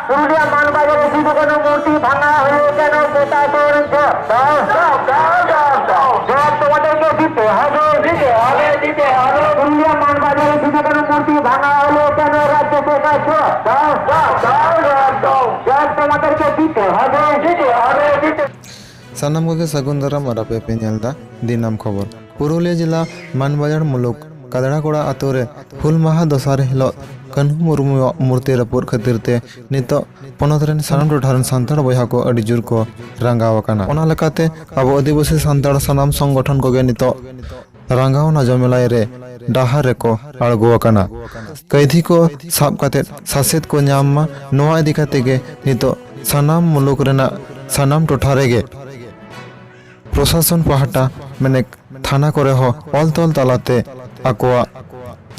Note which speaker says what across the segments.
Speaker 1: পুরুলিয়া মানবাজারে শুধু কোনো মূর্তি ভাঙা হলো কেন প্রশাসন জবাব তোমাদেরকে দিতে হবে পুরুলিয়া মানবাজারে শুধু কোনো মূর্তি ভাঙা হলো কেন রাজ্য সরকার জবাব তোমাদেরকে দিতে হবে
Speaker 2: सानाम को सगुन दाराम आरापे पे नेलदा दिनाम खबर पुरुलिया जिला मानबाजार मुलुक कादड़ाकोड़ा आतोरे हुल माहा दसार हिलो कन्हु मुर्मु मूर्ति रपुर खातिरते नितो पनतरेन सानाम टोठारन सान्ताड़ बयहा को अडि जुर को रंगाव काना ओना लेकाते आबो आदिवासी सान्ताड़ सानाम संगठन कोगे नितो रंगाव नाजमेलाय रे डाहा रेको आड़गो काना कैदी को साब काते सासेत को न्याम नोआ इदि काते गे नितो सानाम मुलुक रेना सानाम टोठा रेगे प्रशासन पहाटा मैंने थाना करे हो ऑल तोल तालाते आकोआ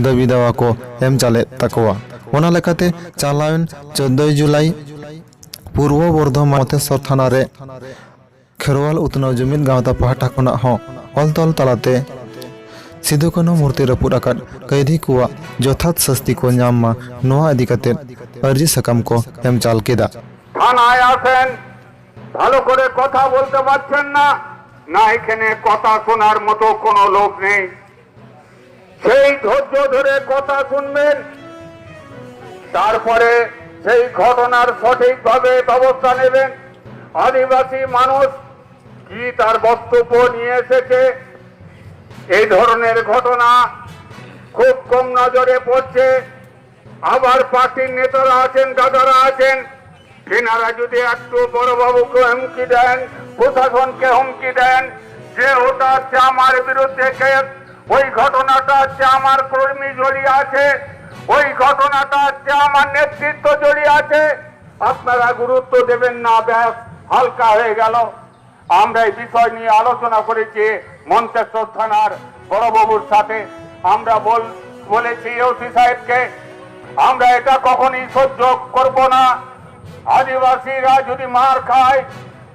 Speaker 2: दाबी दावा को एम चाले तकोआ ओना लेकाते चालावन 14 जुलाई पूर्व बर्धमान मतेश्वर थाना रे खेरवाल उतनाव जुमिन गावता पहाटा खना हो ऑल तोल तालाते सिधु कान्हु मूर्ति रपुर आकाद कैदी कुआ यथात शास्ति को न्यामा नोआ इदि काते अर्जी सकाम को एम चाल केदा
Speaker 3: থানায় আছেন ভালো করে কথা বলতে পারছেন না না এখানে কথা শোনার মতো কোনো লোক নেই সেই ধৈর্য ধরে কথা শুনবেন তারপরে সেই ঘটনার সঠিকভাবে ব্যবস্থা নেবেন আদিবাসী মানুষ কি তার বক্তব্য নিয়ে এসেছে এই ধরনের ঘটনা খুব কম নজরে পড়ছে আবার পার্টির নেতারা আছেন দাদারা আছেন এনারা যদি একটু বড়বাবুকে হুমকি দেন প্রশাসনকে হুমকি দেন যে ওটা হচ্ছে আমার বিরুদ্ধে কেস ওই ঘটনাটা হচ্ছে আমার কর্মী জড়িয়ে আছে ওই ঘটনাটা হচ্ছে আমার নেতৃত্ব জড়িয়ে আছে আপনারা গুরুত্ব দেবেন না ব্যাস হালকা হয়ে গেল আমরা এই বিষয় নিয়ে আলোচনা করেছি মন্তেশ্বর থানার বড়বাবুর সাথে আমরা বলেছি ওসি সাহেবকে আমরা এটা কখনই সহ্য করব না আদিবাসীরা যদি মার খায়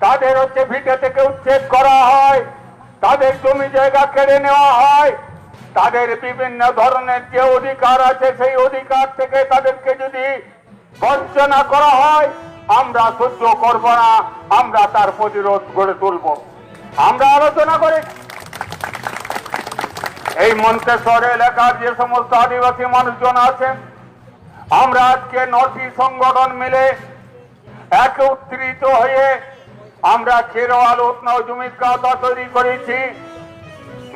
Speaker 3: তাদের হচ্ছে ভিটে থেকে উচ্ছেদ করা হয় তাদের জমি জায়গা কেড়ে নেওয়া হয় তাদের বিভিন্ন ধরনের যে অধিকার আছে সেই অধিকার থেকে তাদেরকে যদি বঞ্চনা করা হয় আমরা সহ্য করব না আমরা তার প্রতিরোধ গড়ে তুলব আমরা আলোচনা করি এই মন্তেশ্বর এলাকার যে সমস্ত আদিবাসী মানুষজন আছেন আমরা আজকে 9টি সংগঠন মিলে একত্রিত হয়ে আমরা খেরোয়াল উতনাও জমির কায়দা তৈরি করেছি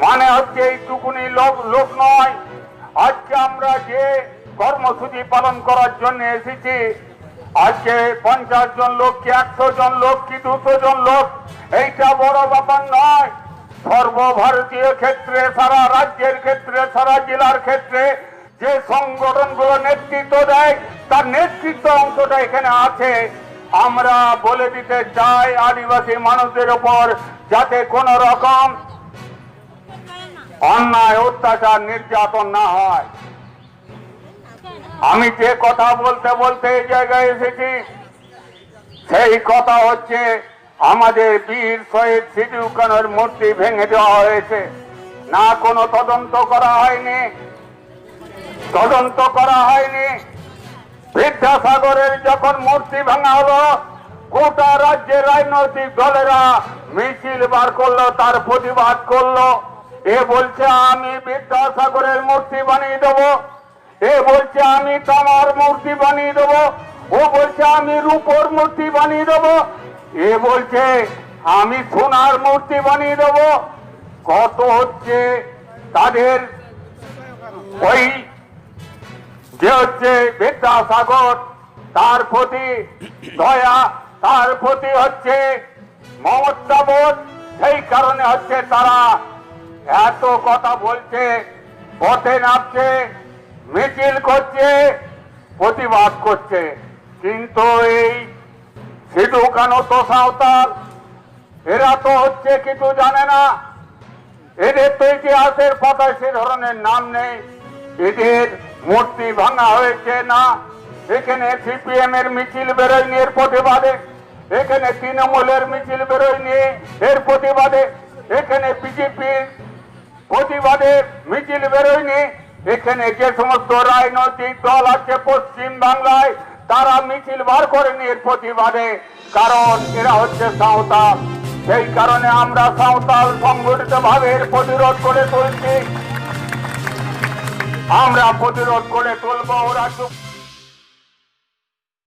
Speaker 3: মানে হচ্ছে এইটুকুনি লোক নয় আজকে আমরা যে কর্মসূচি পালন করার জন্য এসেছি আজকে 50 জন লোক কি 100 জন লোক কি 200 জন লোক এইটা বড় ব্যাপার নয় সর্বভারতীয় ক্ষেত্রে সারা রাজ্যের ক্ষেত্রে সারা জেলার ক্ষেত্রে যে সংগঠনগুলো নেতৃত্ব দেয় তার নেতৃত্ব অংশটা এখানে আছে আমরা বলে দিতে চাই আদিবাসী মানুষদের উপর যাতে কোনো রকম অন্যায় অত্যাচার নির্যাতন না হয় আমি যে কথা বলতে বলতে এই জায়গায় এসেছি সেই কথা হচ্ছে আমাদের বীর শহীদ সিধু কানহুর মূর্তি ভেঙে দেওয়া হয়েছে না কোনো তদন্ত করা হয়নি বিদ্যাসাগরের যখন মূর্তি ভাঙা হলো গোটা রাজ্যের রাজনৈতিক দলেরা মিছিল বার করলো তার প্রতিবাদ করলো এ বলছে আমি বিদ্যাসাগরের মূর্তি বানিয়ে দেবো এ বলছে আমি তামার মূর্তি বানিয়ে দেবো ও বলছে আমি রূপোর মূর্তি বানিয়ে দেবো এ বলছে আমি সোনার মূর্তি বানিয়ে দেবো কত হচ্ছে তাদের ওই যে হচ্ছে বিদ্যাসাগর তার প্রতি দয়া তার প্রতি হচ্ছে মমতাবোধ সেই কারণে হচ্ছে তারা এত কথা বলছে পথে নামছে মিছিল করছে প্রতিবাদ করছে কিন্তু এই সিধু কানহু তো সাঁওতাল এরা তো হচ্ছে কিছু জানে না এদের তো ইতিহাসের পাতায় সে ধরনের নাম নেই এদের মূর্তি ভাঙা হয়েছে না এখানে সিপিএম এর মিছিল বেরোয়নি এর প্রতিবাদে এখানে তৃণমূলের মিছিল বেরোয়নি এর প্রতিবাদে এখানে বিজেপির প্রতিবাদে মিছিল বেরোয়নি এখানে যে সমস্ত রাজনৈতিক দল আছে পশ্চিম বাংলায় তারা মিছিল বার করেনি এর প্রতিবাদে, কারণ এরা হচ্ছে সাঁওতাল। সেই কারণে আমরা সাঁওতাল সংগঠিত ভাবে এর প্রতিরোধ করে তুলছি। আমরা প্রতিরোধ করে তুলবো। ওরা